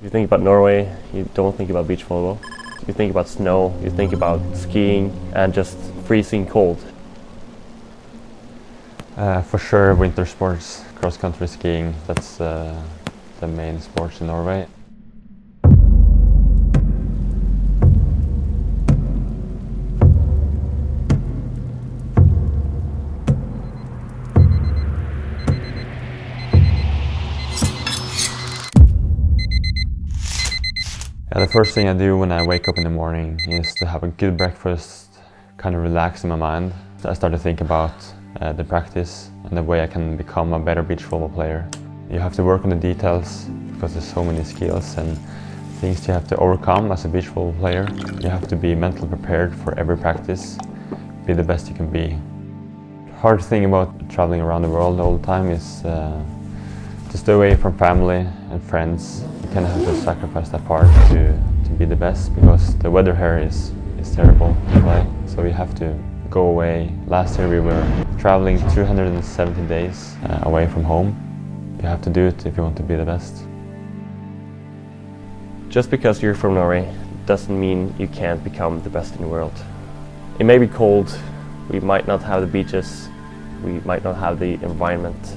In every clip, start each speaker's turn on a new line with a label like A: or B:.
A: You think about Norway, you don't think about beach volleyball. You think about snow, you think about skiing and just freezing cold.
B: For sure, winter sports, cross-country skiing, that's the main sports in Norway. Yeah, the first thing I do when I wake up in the morning is to have a good breakfast, kind of relax in my mind. I start to think about the practice and the way I can become a better beach volleyball player. You have to work on the details because there's so many skills and things you have to overcome as a beach volleyball player. You have to be mentally prepared for every practice, be the best you can be. The hard thing about traveling around the world all the time is to stay away from family and friends. You kind of have to sacrifice that part to be the best because the weather here is terrible to play. So we have to go away. Last year we were traveling 270 days away from home. You have to do it if you want to be the best.
A: Just because you're from Norway doesn't mean you can't become the best in the world. It may be cold, we might not have the beaches, we might not have the environment.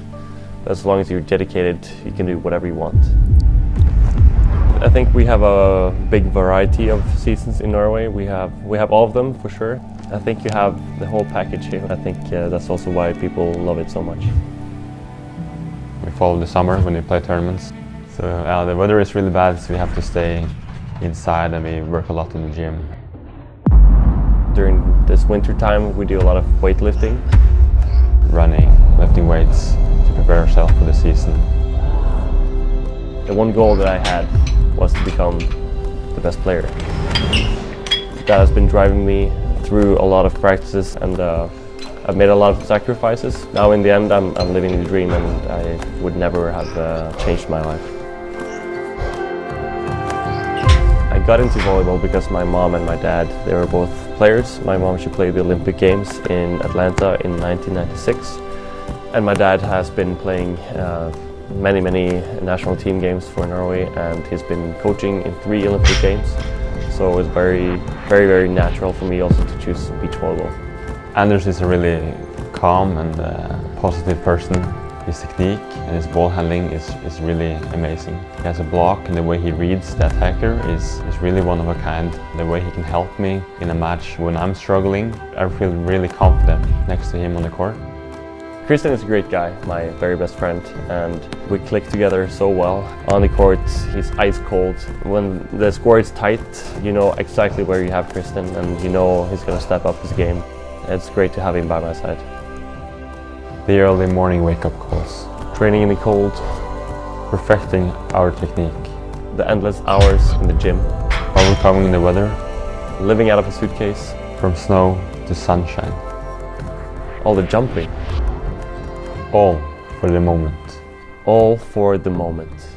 A: As long as you're dedicated, you can do whatever you want. I think we have a big variety of seasons in Norway. We have all of them for sure. I think you have the whole package here. I think that's also why people love it so much.
B: We follow the summer when we play tournaments. So the weather is really bad, so we have to stay inside and we work a lot in the gym.
A: During this winter time, we do a lot of weightlifting.
B: Running, lifting weights to prepare ourselves for the season.
A: The one goal that I had was to become the best player. That has been driving me through a lot of practices and I've made a lot of sacrifices. Now in the end I'm living the dream and I would never have changed my life. I got into volleyball because my mom and my dad, they were both players. My mom, she played the Olympic Games in Atlanta in 1996 and my dad has been playing many national team games for Norway and he's been coaching in 3 Olympic Games. So it was very natural for me also to choose beach volleyball.
B: Anders is a really calm and positive person. His technique and his ball handling is really amazing. He has a block and the way he reads the attacker is really one of a kind. The way he can help me in a match when I'm struggling, I feel really confident next to him on the court.
A: Christian is a great guy, my very best friend, and we click together so well. On the court, he's ice cold. When the score is tight, you know exactly where you have Christian and you know he's going to step up his game. It's great to have him by my side.
B: The early morning wake-up calls.
A: Training in the cold.
B: Perfecting our technique.
A: The endless hours in the gym.
B: Overcoming the weather.
A: Living out of a suitcase.
B: From snow to sunshine.
A: All the jumping.
B: All for the moment.
A: All for the moment.